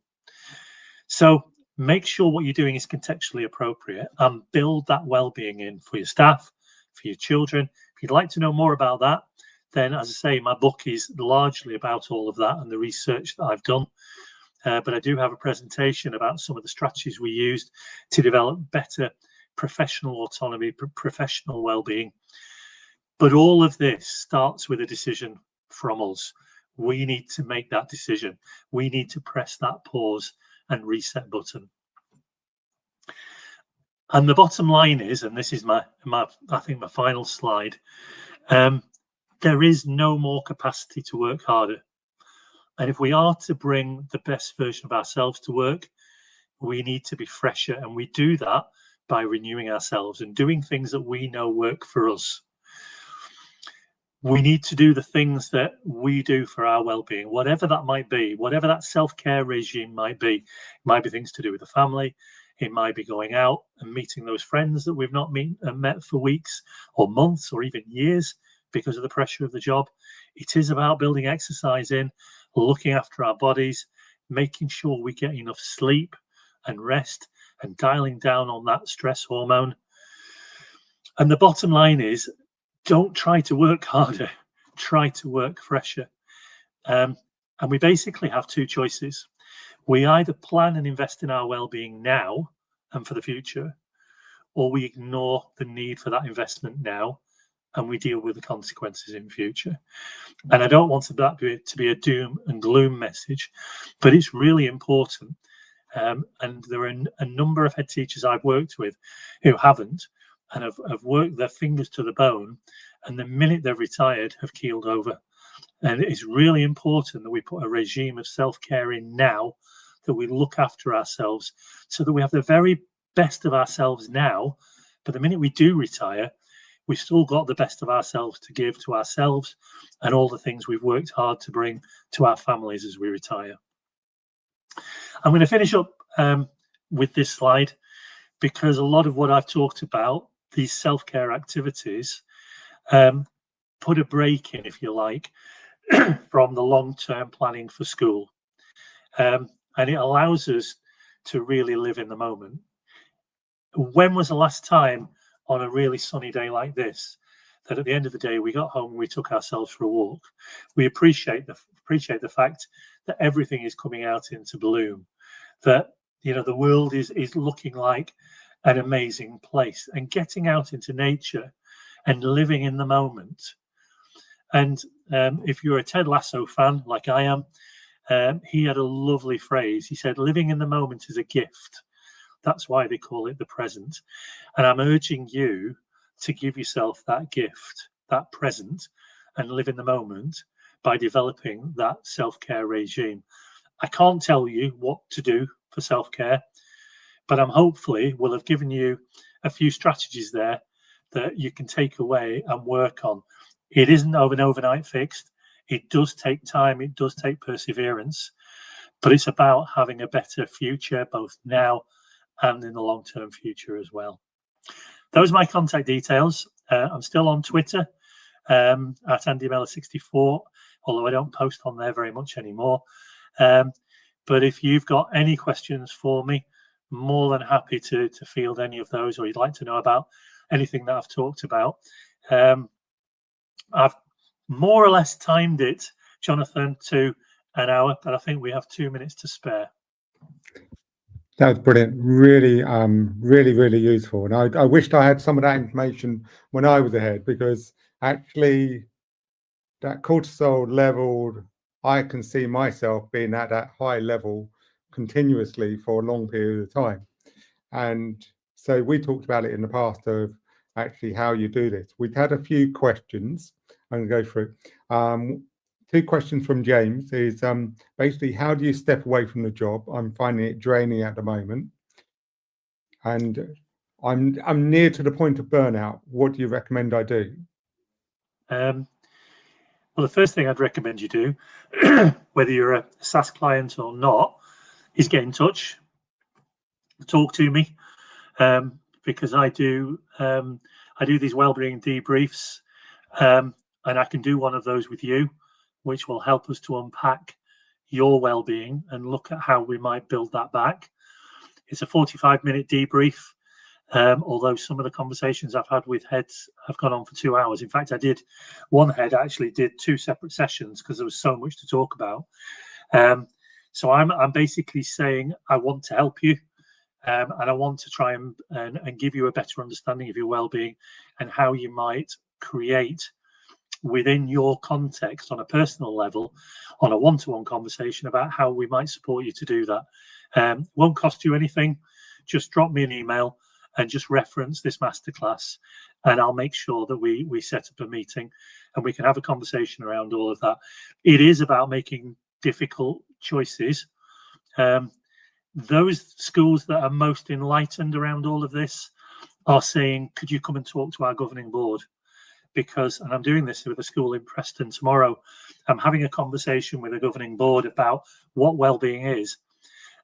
Speaker 2: So make sure what you're doing is contextually appropriate and build that well-being in for your staff, for your children. If you'd like to know more about that, then as I say, my book is largely about all of that and the research that I've done. But I do have a presentation about some of the strategies we used to develop better professional autonomy, professional well-being. But all of this starts with a decision from us. We need to make that decision. We need to press that pause and reset button. And the bottom line is, and this is my I think my final slide, there is no more capacity to work harder. And if we are to bring the best version of ourselves to work, we need to be fresher. And we do that by renewing ourselves and doing things that we know work for us. We need to do the things that we do for our well-being, whatever that might be, whatever that self-care regime might be. It might be things to do with the family. It might be going out and meeting those friends that we've not met for weeks or months or even years because of the pressure of the job. It is about building exercise in, looking after our bodies, making sure we get enough sleep and rest, and dialing down on that stress hormone. And the bottom line is, don't try to work harder, try to work fresher. And we basically have two choices. We either plan and invest in our well-being now and for the future, or we ignore the need for that investment now and we deal with the consequences in future. And I don't want that to be a doom and gloom message, but it's really important. And there are a number of head teachers I've worked with who haven't, and have worked their fingers to the bone, and the minute they've retired have keeled over. And it's really important that we put a regime of self-care in now, that we look after ourselves so that we have the very best of ourselves now. But the minute we do retire, we've still got the best of ourselves to give to ourselves and all the things we've worked hard to bring to our families as we retire. I'm going to finish up with this slide, because a lot of what I've talked about, these self-care activities, put a break in, if you like, from the long-term planning for school. And it allows us to really live in the moment. When was the last time on a really sunny day like this that at the end of the day we got home and we took ourselves for a walk? We appreciate the fact that everything is coming out into bloom, that the world is looking like an amazing place, and getting out into nature and living in the moment. And if you're a Ted Lasso fan like I am, he had a lovely phrase. He said, living in the moment is a gift. That's why they call it the present. And I'm urging you to give yourself that gift, that present, and live in the moment by developing that self-care regime. I can't tell you what to do for self-care, but I'm hopefully will have given you a few strategies there that you can take away and work on. It isn't an overnight fixed. It does take time. It does take perseverance, but it's about having a better future, both now and in the long-term future as well. Those are my contact details. I'm still on Twitter at AndyMellor64, although I don't post on there very much anymore. But if you've got any questions for me, more than happy to field any of those, or you'd like to know about anything that I've talked about. I've more or less timed it, Jonathan, to an hour, but I think we have 2 minutes to spare.
Speaker 1: That was brilliant. Really, really useful. And I wished I had some of that information when I was ahead, because actually that cortisol level, I can see myself being at that high level continuously for a long period of time. And so we talked about it in the past of actually how you do this. We've had a few questions. I'm going to go through. 2 questions from James is basically, how do you step away from the job? I'm finding it draining at the moment, and I'm near to the point of burnout. What do you recommend I do?
Speaker 2: Well, the first thing I'd recommend you do, whether you're a SaaS client or not, is get in touch, talk to me, because I do these wellbeing debriefs, and I can do one of those with you, which will help us to unpack your well-being and look at how we might build that back. It's a 45-minute debrief, although some of the conversations I've had with heads have gone on for 2 hours. In fact, one head actually did 2 separate sessions because there was so much to talk about. So I'm basically saying I want to help you, and I want to try and give you a better understanding of your well-being and how you might create within your context on a personal level, on a one-to-one conversation about how we might support you to do that. Won't cost you anything. Just drop me an email and just reference this masterclass, and I'll make sure that we set up a meeting and we can have a conversation around all of that. It is about making difficult choices. Those schools that are most enlightened around all of this are saying, could you come and talk to our governing board? Because, and I'm doing this with a school in Preston tomorrow, I'm having a conversation with a governing board about what wellbeing is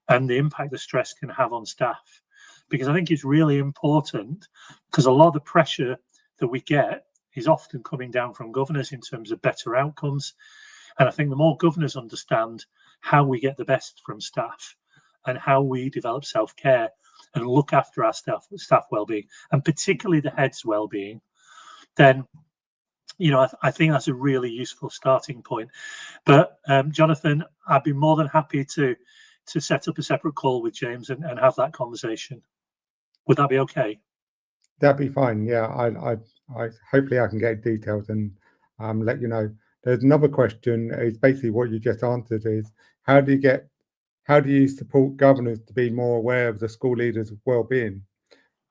Speaker 2: and the impact the stress can have on staff. Because I think it's really important, because a lot of the pressure that we get is often coming down from governors in terms of better outcomes. And I think the more governors understand how we get the best from staff and how we develop self-care and look after our staff well-being, and particularly the head's well-being, then I think that's a really useful starting point. But Jonathan, I'd be more than happy to set up a separate call with James and have that conversation. Would that be okay?
Speaker 1: That'd be fine. Yeah, I hopefully I can get details and let you know. There's another question. Is basically what you just answered. Is how do you support governors to be more aware of the school leaders' well-being?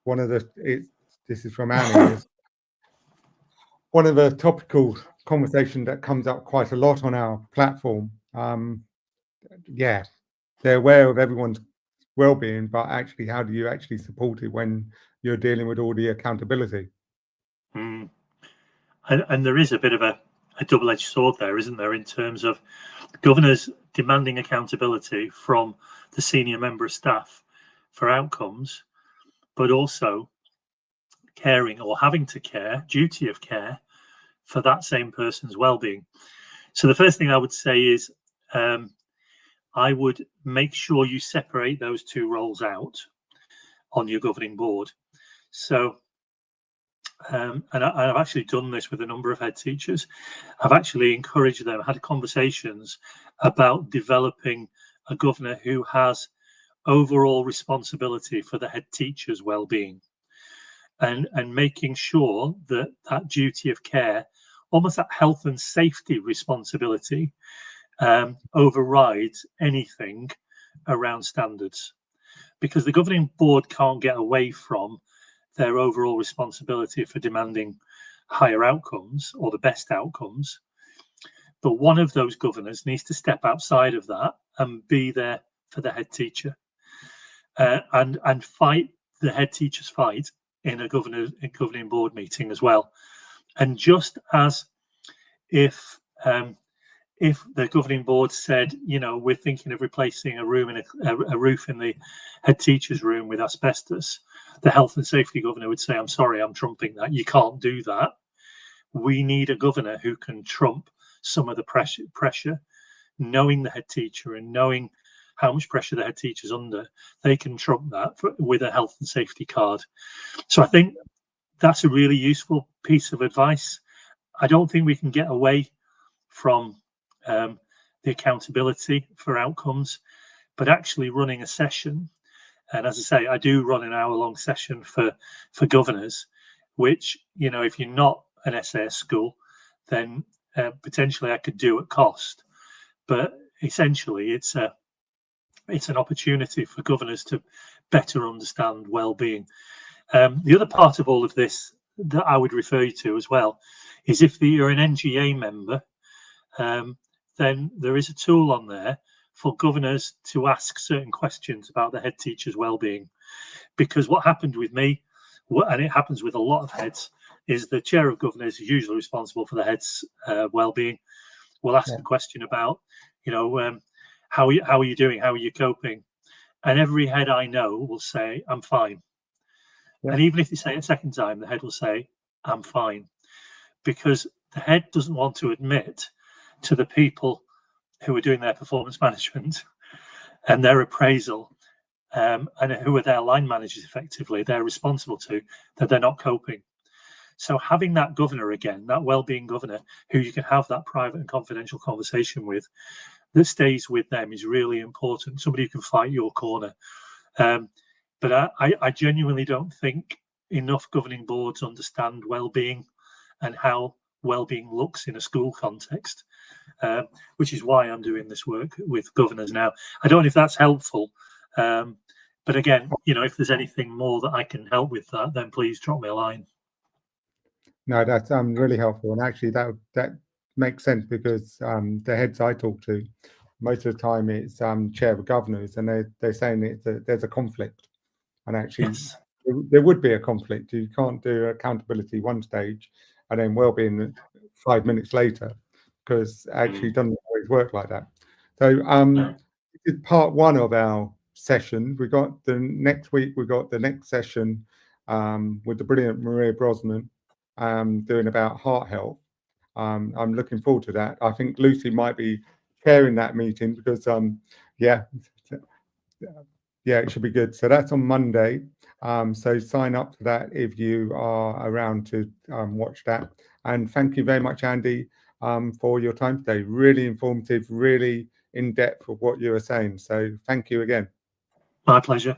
Speaker 1: This is from Annie. Is one of the topical conversation that comes up quite a lot on our platform. Yeah, they're aware of everyone's well-being, but actually, how do you actually support it when you're dealing with all the accountability?
Speaker 2: And there is a bit of a double-edged sword there, isn't there, in terms of governors demanding accountability from the senior member of staff for outcomes, but also caring or having to care, duty of care, for that same person's well-being. So the first thing I would say is I would make sure you separate those two roles out on your governing board. So and I've actually done this with a number of head teachers. I've actually encouraged them, had conversations about developing a governor who has overall responsibility for the head teacher's well-being, and making sure that that duty of care, almost that health and safety responsibility, overrides anything around standards, because the governing board can't get away from their overall responsibility for demanding higher outcomes or the best outcomes. But one of those governors needs to step outside of that and be there for the head teacher, and fight the head teacher's fight in a governing board meeting as well. And just as if the governing board said, we're thinking of replacing a roof in the head teacher's room with asbestos, the health and safety governor would say, I'm sorry, I'm trumping that. You can't do that. We need a governor who can trump some of the pressure, knowing the head teacher and knowing how much pressure the head teacher's under. They can trump that with a health and safety card. So I think that's a really useful piece of advice. I don't think we can get away from the accountability for outcomes, but actually running a session. And as I say, I do run an hour-long session for governors, which, if you're not an SAS school, then potentially I could do at cost. But essentially, it's an opportunity for governors to better understand well-being. The other part of all of this that I would refer you to as well is if you're an NGA member, then there is a tool on there for governors to ask certain questions about the head teacher's well-being. Because what happened with me, and it happens with a lot of heads, is the chair of governors is usually responsible for the head's well-being. Will ask a question about, how are you doing? How are you coping? And every head I know will say, I'm fine. Yeah. And even if they say it a second time, the head will say, I'm fine. Because the head doesn't want to admit to the people who are doing their performance management and their appraisal, and who are their line managers effectively, they're responsible to, that they're not coping. So having that governor again, that well-being governor, who you can have that private and confidential conversation with, that stays with them, is really important. Somebody who can fight your corner. But I genuinely don't think enough governing boards understand well-being and how well-being looks in a school context, which is why I'm doing this work with governors now. I don't know if that's helpful, but again, if there's anything more that I can help with that, then please drop me a line.
Speaker 1: No, that's really helpful, and actually that makes sense, because the heads I talk to, most of the time it's chair of governors, and they're saying there's a conflict, and actually yes, there would be a conflict. You can't do accountability one stage and then well-being 5 minutes later, because actually it doesn't always work like that. So this is part one of our session. We got next week. We got the next session with the brilliant Maria Brosnan. doing about heart health. I'm looking forward to that. I think Lucy might be chairing that meeting because yeah, it should be good. So that's on Monday. So sign up for that if you are around to watch that. And thank you very much, Andy, for your time today. Really informative, really in depth of what you were saying. So thank you again.
Speaker 2: My pleasure.